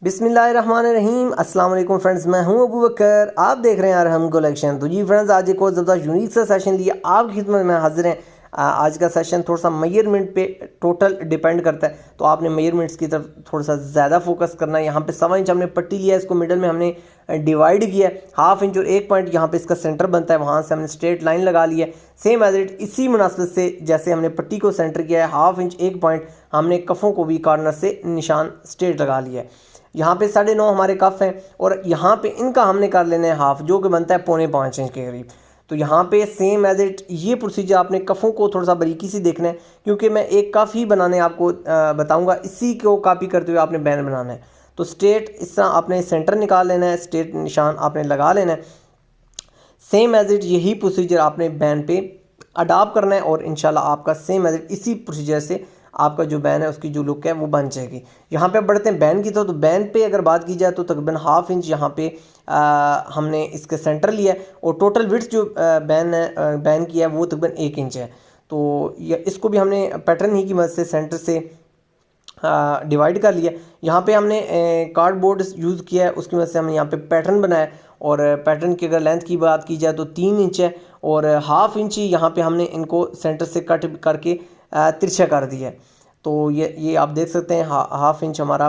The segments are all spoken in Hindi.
बिस्मिल्लाहिर्रहमानिर्रहीम। अस्सलाम वालेकुम फ्रेंड्स, मैं हूं अबू बकर। आप देख रहे हैं अरहम कलेक्शन। तो जी फ्रेंड्स, आज एक और ज़बरदस्त यूनिक सा सेशन लिए आपकी खिदमत में हाजिर हैं। आज का सेशन थोड़ा सा मेजरमेंट पे टोटल डिपेंड करता है, तो आपने मेजरमेंट्स की तरफ थोड़ा सा ज़्यादा फोकस करना है। यहाँ पे 7 इंच हमने पट्टी लिया है, इसको मिडल में हमने डिवाइड किया है। 1/2 इंच और 1 पॉइंट यहाँ पे इसका सेंटर बनता है, वहाँ से हमने स्ट्रेट लाइन लगा ली है। सेम एज इट इसी मुनासिबत से जैसे हमने पट्टी को सेंटर किया है, 1/2 इंच 1 पॉइंट हमने कफ़ों को भी कॉर्नर से निशान स्ट्रेट लगा लिया है। यहाँ पे 9.5 हमारे कफ हैं और यहाँ पे इनका हमने कर लेना है हाफ, जो कि बनता है 4.25 इंच के करीब। तो यहाँ पे सेम एज इट ये प्रोसीजर आपने कफ़ों को थोड़ा सा बारीकी से देखना है, क्योंकि मैं एक कफ ही बनाने आपको बताऊँगा, इसी को कॉपी करते हुए आपने बैन बनाना है। तो स्ट्रेट इस तरह आपने सेंटर निकाल लेना है, स्ट्रेट निशान आपने लगा लेना है। सेम एज इट यही प्रोसीजर आपने बैन पे अडाप्ट करना है और इंशाल्लाह आपका सेम एज इट इसी प्रोसीजर से आपका जो बैन है उसकी जो लुक है वो बन जाएगी। यहाँ पे बढ़ते हैं बैन की तो बैन पे अगर बात की जाए तो तकरीबन 1/2 इंच यहाँ पे हमने इसके सेंटर लिया है और टोटल विड्थ जो बैन किया है वो तकरीबन 1 इंच है। तो ये इसको भी हमने पैटर्न ही की मदद से सेंटर से डिवाइड कर लिया। यहाँ पे हमने कार्डबोर्ड यूज़ किया है, उसकी वजह से हमने यहाँ पे पैटर्न बनाया और पैटर्न की अगर लेंथ की बात की जाए तो 3 इंच है और 1/2 इंच ही यहाँ पे हमने इनको सेंटर से कट करके तिरछा कर दिया है। तो ये आप देख सकते हैं 1/2 इंच हमारा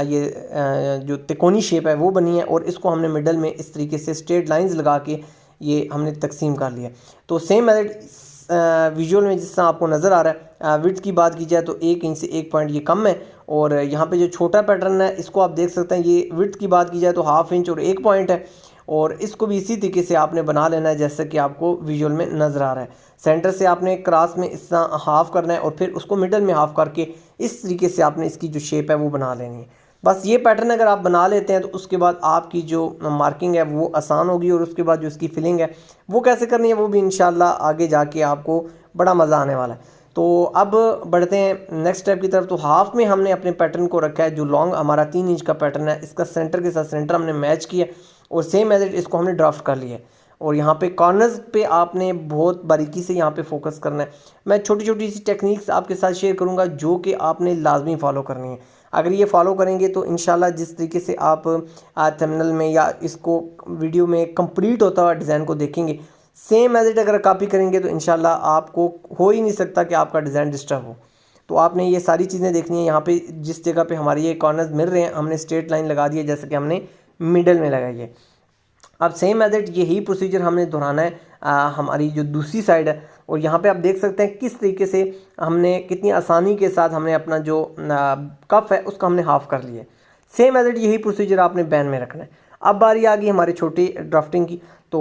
ये जो तिकोनी शेप है वो बनी है और इसको हमने मिडल में इस तरीके से स्ट्रेट लाइंस लगा के ये हमने तकसीम कर लिया। तो सेम मेथड विजुअल में जिस तरह आपको नज़र आ रहा है। विड्थ की बात की जाए तो 1 इंच से 1 पॉइंट ये कम है और यहाँ पे जो छोटा पैटर्न है इसको आप देख सकते हैं। ये विड्थ की बात की जाए तो 1/2 इंच और 1 पॉइंट है और इसको भी इसी तरीके से आपने बना लेना है जैसा कि आपको विजुअल में नज़र आ रहा है। सेंटर से आपने क्रॉस में इस तरह हाफ़ करना है और फिर उसको मिडल में हाफ़ करके इस तरीके से आपने इसकी जो शेप है वो बना लेनी है। बस ये पैटर्न अगर आप बना लेते हैं तो उसके बाद आपकी जो मार्किंग है वो आसान होगी और उसके बाद जो इसकी फिलिंग है वो कैसे करनी है वो भी इंशाल्लाह आगे जाके आपको बड़ा मज़ा आने वाला है। तो अब बढ़ते हैं नेक्स्ट स्टेप की तरफ। तो हाफ में हमने अपने पैटर्न को रखा है, जो लॉन्ग हमारा 3 इंच का पैटर्न है इसका सेंटर के साथ सेंटर हमने मैच किया और सेम एज इट इसको हमने ड्राफ्ट कर लिया। और यहाँ पे कॉर्नर्स पे आपने बहुत बारीकी से यहाँ पे फोकस करना है। मैं छोटी छोटी सी टेक्निक्स आपके साथ शेयर करूँगा जो कि आपने लाजमी फॉलो करनी है। अगर ये फॉलो करेंगे तो इंशाल्लाह जिस तरीके से आप थंबनेल में या इसको वीडियो में कंप्लीट होता हुआ डिज़ाइन को देखेंगे, सेम एज इट अगर कॉपी करेंगे तो इंशाल्लाह आपको हो ही नहीं सकता कि आपका डिज़ाइन डिस्टर्ब हो। तो आपने ये सारी चीज़ें देखनी है। यहाँ पे जिस जगह पे हमारे ये कॉर्नर्स मिल रहे हैं हमने स्ट्रेट लाइन लगा दी है जैसे कि हमने मिडल में लगाई है। अब सेम मेथड यही प्रोसीजर हमने दोहराना है हमारी जो दूसरी साइड है। और यहाँ पे आप देख सकते हैं किस तरीके से हमने कितनी आसानी के साथ हमने अपना जो कफ है उसका हमने हाफ़ कर लिया है। सेम मेथड यही प्रोसीजर आपने बैन में रखना है। अब बारी आ गई हमारी छोटी ड्राफ्टिंग की। तो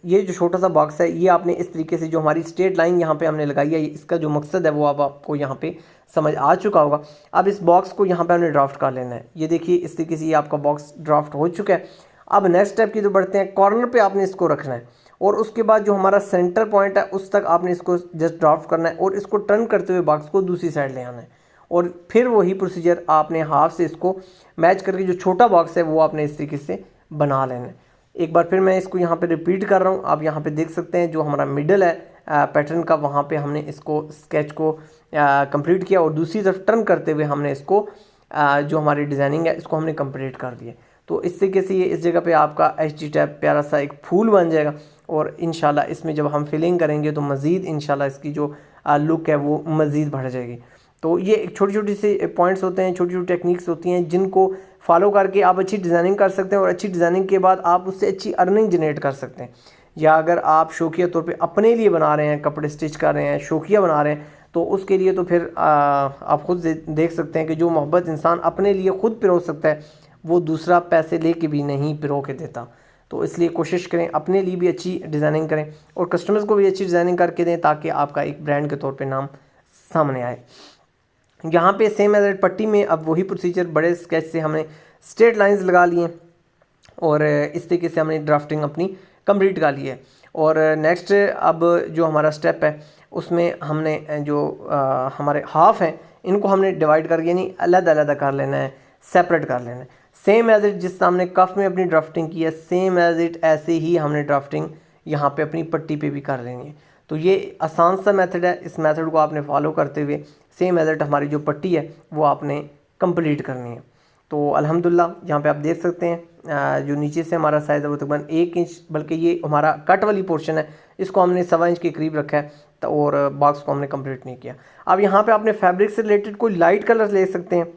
ये जो छोटा सा बॉक्स है ये आपने इस तरीके से जो हमारी स्ट्रेट लाइन यहाँ पे हमने लगाई है, इसका जो मकसद है वो अब आपको यहाँ पे समझ आ चुका होगा। अब इस बॉक्स को यहाँ पे हमने ड्राफ्ट कर लेना है। ये देखिए इस तरीके से ये आपका बॉक्स ड्राफ्ट हो चुका है। अब नेक्स्ट स्टेप की तो बढ़ते हैं, कॉर्नर पे आपने इसको रखना है और उसके बाद जो हमारा सेंटर पॉइंट है उस तक आपने इसको जस्ट ड्राफ्ट करना है और इसको टर्न करते हुए बॉक्स को दूसरी साइड ले आना है। और फिर वही प्रोसीजर आपने हाफ से इसको मैच करके जो छोटा बॉक्स है वो आपने इस तरीके से बना लेना है। एक बार फिर मैं इसको यहाँ पे रिपीट कर रहा हूँ। आप यहाँ पे देख सकते हैं जो हमारा मिडल है पैटर्न का, वहाँ पे हमने इसको स्केच को कंप्लीट किया और दूसरी तरफ टर्न करते हुए हमने इसको जो हमारी डिज़ाइनिंग है इसको हमने कंप्लीट कर दिया। तो इस तरीके से ये इस जगह पे आपका एच टैप प्यारा सा एक फूल बन जाएगा और इंशाल्लाह इसमें जब हम फिलिंग करेंगे तो मज़ीद इंशाल्लाह इसकी जो लुक है वो मज़ीद बढ़ जाएगी। तो ये एक छोटी छोटी से पॉइंट्स होते हैं, छोटी छोटी टेक्निक्स होती हैं जिनको फॉलो करके आप अच्छी डिज़ाइनिंग कर सकते हैं और अच्छी डिज़ाइनिंग के बाद आप उससे अच्छी अर्निंग जनरेट कर सकते हैं। या अगर आप शौकिया तौर पे अपने लिए बना रहे हैं, कपड़े स्टिच कर रहे हैं, शौकिया बना रहे हैं, तो उसके लिए तो फिर आप खुद देख सकते हैं कि जो मोहब्बत इंसान अपने लिए ख़ुद पिरो सकता है वो दूसरा पैसे लेके भी नहीं पिरो के देता। तो इसलिए कोशिश करें अपने लिए भी अच्छी डिज़ाइनिंग करें और कस्टमर्स को भी अच्छी डिज़ाइनिंग करके दें ताकि आपका एक ब्रांड के तौर पे नाम सामने आए। यहाँ पे सेम एज पट्टी में अब वही प्रोसीजर बड़े स्केच से हमने स्ट्रेट लाइंस लगा लिए और इस तरीके से हमने ड्राफ्टिंग अपनी कंप्लीट कर ली है। और नेक्स्ट अब जो हमारा स्टेप है उसमें हमने जो हमारे हाफ हैं इनको हमने डिवाइड करके यानी अलग अलग कर लेना है, सेपरेट कर लेना है। सेम एज इट जिस हमने कफ में अपनी ड्राफ्टिंग की है सेम एज इट ऐसे ही हमने ड्राफ्टिंग यहाँ पे अपनी पट्टी पे भी कर लेनी है। तो ये आसान सा मेथड है, इस मेथड को आपने फॉलो करते हुए सेम एज इट हमारी जो पट्टी है वो आपने कंप्लीट करनी है। तो अल्हम्दुलिल्लाह यहाँ पे आप देख सकते हैं जो नीचे से हमारा साइज़ है वो तकरीबन 1 इंच, बल्कि ये हमारा कट वाली पोर्शन है, इसको हमने 1.25 इंच के करीब रखा है। तो और बॉक्स को हमने कंप्लीट नहीं किया। अब यहाँ पे आपने फैब्रिक से रिलेटेड कोई लाइट कलर ले सकते हैं,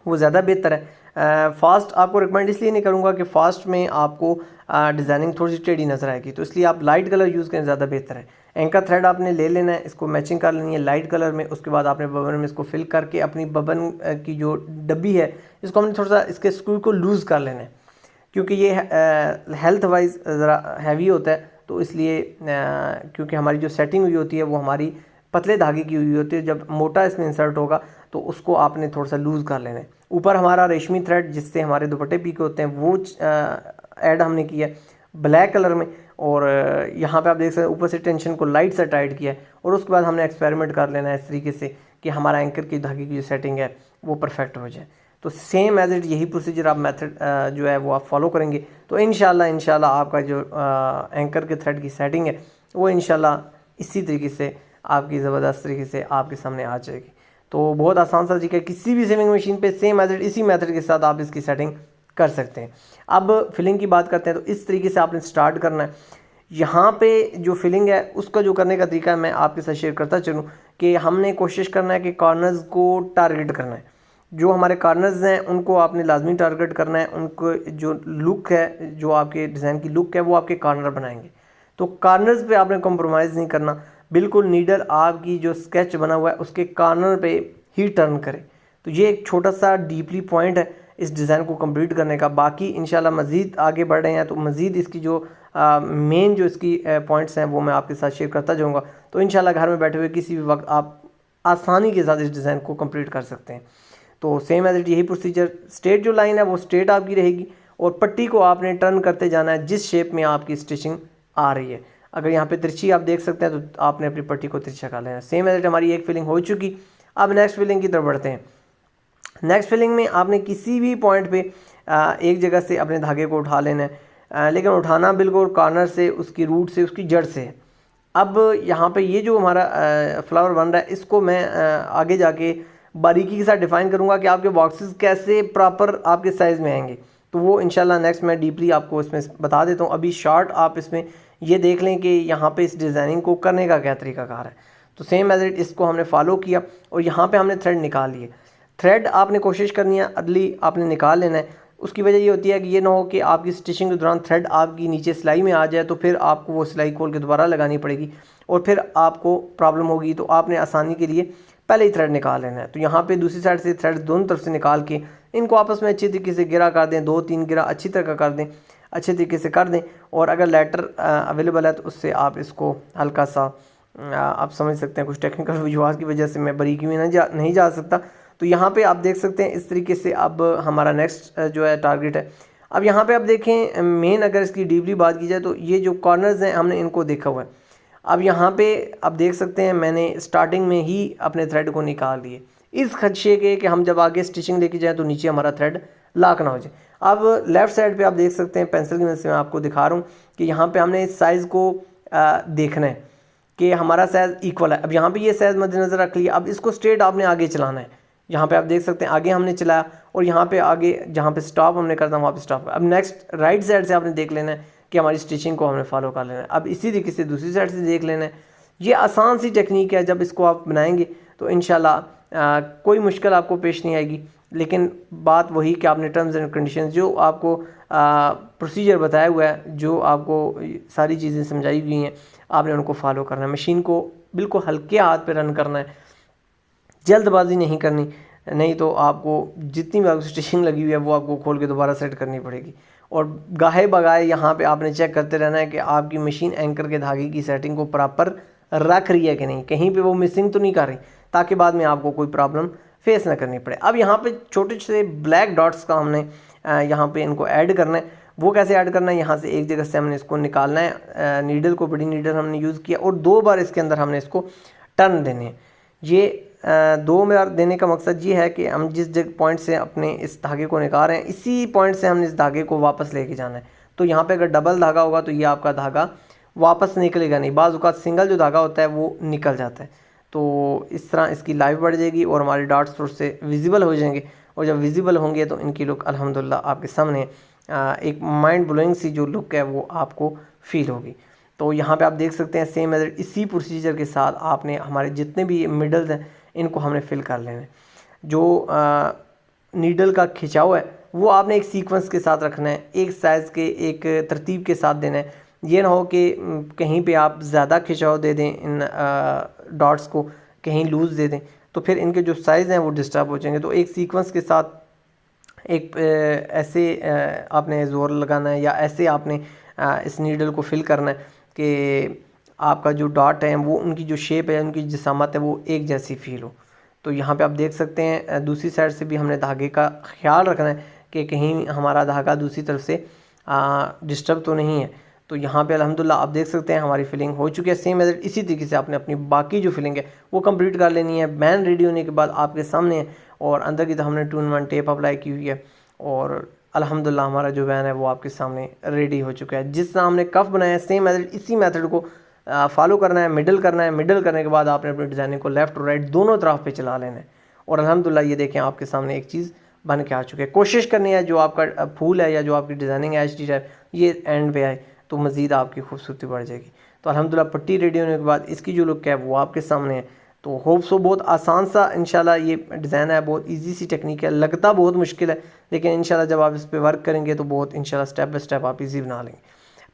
वो ज़्यादा बेहतर है। फास्ट आपको रिकमेंड इसलिए नहीं करूँगा कि फ़ास्ट में आपको डिज़ाइनिंग थोड़ी सी टेढ़ी नज़र आएगी, तो इसलिए आप लाइट कलर यूज़ करें, ज़्यादा बेहतर है। एंकर थ्रेड आपने ले लेना है, इसको मैचिंग कर लेनी है लाइट कलर में। उसके बाद आपने बबन में इसको फिल करके अपनी बबन की जो डब्बी है इसको हमने थोड़ा सा इसके स्क्रू को लूज़ कर लेना है, क्योंकि ये हेल्थ वाइज ज़रा हैवी होता है, तो इसलिए क्योंकि हमारी जो सेटिंग हुई होती है वो हमारी पतले धागे की हुई होती है, जब मोटा इसमें इंसर्ट होगा तो उसको आपने थोड़ा सा लूज़ कर लेना है। ऊपर हमारा रेशमी थ्रेड जिससे हमारे दुपट्टे पीके होते हैं वो ऐड हमने किया है ब्लैक कलर में, और यहाँ पे आप देख सकते हैं ऊपर से टेंशन को लाइट से टाइट किया है। और उसके बाद हमने एक्सपेरिमेंट कर लेना है इस तरीके से कि हमारा एंकर की धागे की जो सेटिंग है वो परफेक्ट हो जाए। तो सेम एज इट यही प्रोसीजर आप मेथड जो है वो आप फॉलो करेंगे तो इंशाल्लाह आपका जो एंकर के थ्रेड की सेटिंग है वो इंशाल्लाह इसी तरीके से आपकी ज़बरदस्त तरीके से आपके सामने आ जाएगी। तो बहुत आसान सा तरीका है, किसी भी सेविंग मशीन पे सेम एज इट इसी मेथड के साथ आप इसकी सेटिंग कर सकते हैं। अब फिलिंग की बात करते हैं, तो इस तरीके से आपने स्टार्ट करना है। यहाँ पे जो फिलिंग है उसका जो करने का तरीका है मैं आपके साथ शेयर करता चलूँ कि हमने कोशिश करना है कि कॉर्नर्स को टारगेट करना है। जो हमारे कॉर्नर्स हैं उनको आपने लाजमी टारगेट करना है, उनको जो लुक है, जो आपके डिज़ाइन की लुक है वो आपके कॉर्नर बनाएंगे। तो कॉर्नर्स पे आपने कॉम्प्रोमाइज़ नहीं करना, बिल्कुल नीडल आपकी जो स्केच बना हुआ है उसके कॉर्नर पे ही टर्न करें। तो ये एक छोटा सा डीपली पॉइंट है इस डिज़ाइन को कंप्लीट करने का। बाकी इंशाल्लाह मज़ीद आगे बढ़ रहे हैं तो मज़ीद इसकी जो मेन जो इसकी पॉइंट्स हैं वो मैं आपके साथ शेयर करता जाऊँगा। तो इंशाल्लाह घर में बैठे हुए किसी भी वक्त आप आसानी के साथ इस डिज़ाइन को कंप्लीट कर सकते हैं। तो सेम एज इट यही प्रोसीजर, स्ट्रेट जो लाइन है वो स्ट्रेट आपकी रहेगी और पट्टी को आपने टर्न करते जाना है जिस शेप में आपकी स्टिचिंग आ रही है। अगर यहाँ पे तिरछी आप देख सकते हैं तो आपने अपनी पट्टी को तिरछा कर लेना है। सेम एज इट हमारी एक फिलिंग हो चुकी। अब नेक्स्ट फिलिंग की तरफ बढ़ते हैं। नेक्स्ट फिलिंग में आपने किसी भी पॉइंट पे एक जगह से अपने धागे को उठा लेना है, लेकिन उठाना बिल्कुल कॉर्नर से, उसकी रूट से, उसकी जड़ से। अब यहाँ पे ये जो हमारा फ्लावर बन रहा है इसको मैं आगे जाके बारीकी के साथ डिफ़ाइन करूँगा कि आपके बॉक्सेस कैसे प्रॉपर आपके साइज़ में आएंगे। तो वो इंशाल्लाह नेक्स्ट मैं डीपली आपको इसमें बता देता हूँ। अभी शॉर्ट आप इसमें ये देख लें कि यहाँ पे इस डिज़ाइनिंग को करने का क्या तरीकाकार है। तो सेम एज इट इसको हमने फॉलो किया और यहाँ पे हमने थ्रेड निकाल लिए। थ्रेड आपने कोशिश करनी है अदली आपने निकाल लेना है। उसकी वजह ये होती है कि ये ना हो कि आपकी स्टिचिंग के दौरान थ्रेड आपकी नीचे सिलाई में आ जाए तो फिर आपको वो सिलाई खोल के दोबारा लगानी पड़ेगी और फिर आपको प्रॉब्लम होगी। तो आपने आसानी के लिए पहले ही थ्रेड निकाल लेना है। तो यहाँ पे दूसरी साइड से थ्रेड दोनों तरफ से निकाल के इनको आपस में अच्छी तरीके से गिरा कर दें, 2-3 गिरा अच्छी तरह कर दें, अच्छे तरीके से कर दें। और अगर लेटर अवेलेबल है तो उससे आप इसको हल्का सा आप समझ सकते हैं, कुछ टेक्निकल वजूहात की वजह से मैं बारीकी में नहीं जा सकता। तो यहाँ पे आप देख सकते हैं इस तरीके से अब हमारा नेक्स्ट जो है टारगेट है। अब यहाँ पे आप देखें मेन अगर इसकी डीपली बात की जाए तो ये जो कॉर्नर्स हैं हमने इनको देखा हुआ है। अब यहाँ पे आप देख सकते हैं मैंने स्टार्टिंग में ही अपने थ्रेड को निकाल लिए इस खदशे के कि हम जब आगे स्टिचिंग लेके जाएँ तो नीचे हमारा थ्रेड लाक ना हो जाए। अब लेफ़्ट साइड पे आप देख सकते हैं पेंसिल की मदद से मैं आपको दिखा रहा हूँ कि यहाँ पे हमने इस साइज़ को देखना है कि हमारा साइज़ इक्वल है। अब यहाँ पे ये साइज़ मद्देनज़र रख लिया। अब इसको स्ट्रेट आपने आगे चलाना है। यहाँ पे आप देख सकते हैं आगे हमने चलाया और यहाँ पे आगे जहाँ पे स्टॉप हमने करना वहाँ पे स्टॉप। अब नेक्स्ट राइट साइड से आपने देख लेना है कि हमारी स्टिचिंग को हमने फॉलो कर लेना है। अब इसी तरीके से दूसरी साइड से देख लेना है। ये आसान सी टेक्निक है, जब इसको आप बनाएंगे तो इंशाल्लाह कोई मुश्किल आपको पेश नहीं आएगी। लेकिन बात वही कि आपने टर्म्स एंड कंडीशंस जो आपको प्रोसीजर बताया हुआ है, जो आपको सारी चीज़ें समझाई हुई हैं, आपने उनको फॉलो करना है। मशीन को बिल्कुल हल्के हाथ पे रन करना है, जल्दबाजी नहीं करनी, नहीं तो आपको जितनी भी आपको स्टिचिंग लगी हुई है वो आपको खोल के दोबारा सेट करनी पड़ेगी। और गाहे बगाए यहाँ पे आपने चेक करते रहना है कि आपकी मशीन एंकर के धागे की सेटिंग को प्रॉपर रख रही है कि नहीं, कहीं पे वो मिसिंग तो नहीं कर रही, ताकि बाद में आपको कोई प्रॉब्लम फेस ना करनी पड़े। अब यहाँ पे छोटे से ब्लैक डॉट्स का हमने यहाँ पे इनको ऐड करना है। वो कैसे ऐड करना है, यहाँ से एक जगह से हमने इसको निकालना है, नीडल को, बड़ी नीडल हमने यूज़ किया और 2 बार इसके अंदर हमने इसको टर्न देने हैं। ये 2 बार देने का मकसद ये है कि हम जिस जगह पॉइंट से अपने इस धागे को निकाल रहे हैं इसी पॉइंट से हमने इस धागे को वापस लेके जाना है। तो यहाँ पे अगर डबल धागा होगा तो ये आपका धागा वापस निकलेगा नहीं, बाज़ औक़ात सिंगल जो धागा होता है वो निकल जाता है। तो इस तरह इसकी लाइफ बढ़ जाएगी और हमारे डॉट्स थोड़े से विजिबल हो जाएंगे और जब विजिबल होंगे तो इनकी लुक अल्हम्दुलिल्लाह आपके सामने एक माइंड ब्लोइंग सी जो लुक है वो आपको फील होगी। तो यहाँ पे आप देख सकते हैं सेम मेथड इसी प्रोसीजर के साथ आपने हमारे जितने भी मिडल्स हैं इनको हमने फिल कर लेना है। जो नीडल का खिंचाव है वो आपने एक सीक्वेंस के साथ रखना है, एक साइज़ के एक तरतीब के साथ देना है। ये ना हो कि कहीं पे आप ज़्यादा खिंचाव दे दें इन डॉट्स को, कहीं लूज़ दे दें, तो फिर इनके जो साइज़ हैं वो डिस्टर्ब हो जाएंगे। तो एक सीक्वेंस के साथ एक ऐसे आपने ज़ोर लगाना है या ऐसे आपने इस नीडल को फिल करना है कि आपका जो डॉट है वो उनकी जो शेप है, उनकी जिसामत है वो एक जैसी फील हो। तो यहाँ पे आप देख सकते हैं दूसरी साइड से भी हमने धागे का ख्याल रखना है कि कहीं हमारा धागा दूसरी तरफ से डिस्टर्ब तो नहीं है। तो यहाँ पे अल्हम्दुलिल्लाह आप देख सकते हैं हमारी फिलिंग हो चुकी है। सेम मेथड इसी तरीके से आपने अपनी बाकी जो फिलिंग है वो कंप्लीट कर लेनी है। बैन रेडी होने के बाद आपके सामने है और अंदर की तरफ हमने 2-in-1 टेप अप्लाई की हुई है और अल्हम्दुलिल्लाह हमारा जो बैन है वो आपके सामने रेडी हो चुका है। जिस तरह हमने कफ बनाया है सेम मेथड इसी मेथड को फॉलो करना है, मिडल करना है। मिडल करने के बाद आपने अपने डिज़ाइनिंग को लेफ़्ट और राइट दोनों तरफ पे चला लेना है और अल्हम्दुलिल्लाह ये देखें आपके सामने एक चीज़ बन के आ चुकी है। कोशिश करनी है जो आपका फूल है या जो आपकी डिज़ाइनिंग है एचडी टाइप ये एंड पे आए तो मज़ीद आपकी खूबसूरती बढ़ जाएगी। तो अल्हम्दुलिल्लाह पट्टी रेडी होने के बाद इसकी जो लुक है वो आपके सामने है। तो होप सो बहुत आसान सा इंशाल्लाह ये डिज़ाइन है, बहुत इजी सी टेक्निक है, लगता बहुत मुश्किल है लेकिन इंशाल्लाह जब आप इस पर वर्क करेंगे तो बहुत इंशाल्लाह स्टेप बाय स्टेप आप इजी बना लेंगे।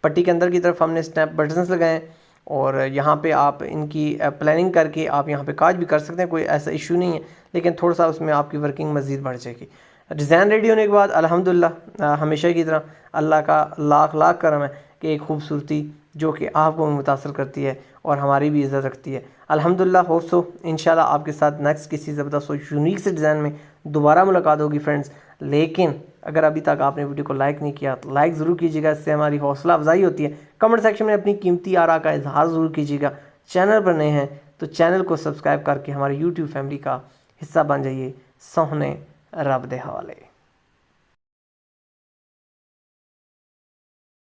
पट्टी के अंदर की तरफ हमने स्नैप बटन्स लगाए और यहाँ पे आप इनकी प्लानिंग करके आप यहाँ पे काज भी कर सकते हैं, कोई ऐसा इशू नहीं है, लेकिन थोड़ा सा उसमें आपकी वर्किंग मज़ीद बढ़ जाएगी। डिज़ाइन रेडी होने के बाद अल्हम्दुलिल्लाह हमेशा की तरह अल्लाह का लाख लाख करम है कि एक खूबसूरती जो कि आपको मुतासर करती है और हमारी भी इज़्ज़त रखती है। अल्हम्दुलिल्लाह होप सो इंशाल्लाह आपके साथ नेक्स्ट किसी ज़बरदस्त और यूनिक से डिज़ाइन में दोबारा मुलाकात होगी फ्रेंड्स। लेकिन अगर अभी तक आपने वीडियो को लाइक नहीं किया तो लाइक ज़रूर कीजिएगा, इससे हमारी हौसला अफजाई होती है। कमेंट सेक्शन में अपनी कीमती आरा का इजहार ज़रूर कीजिएगा। चैनल पर नए हैं तो चैनल को सब्सक्राइब करके हमारी यूट्यूब फैमिली का हिस्सा बन जाइए। सोहने रब दे हवाले।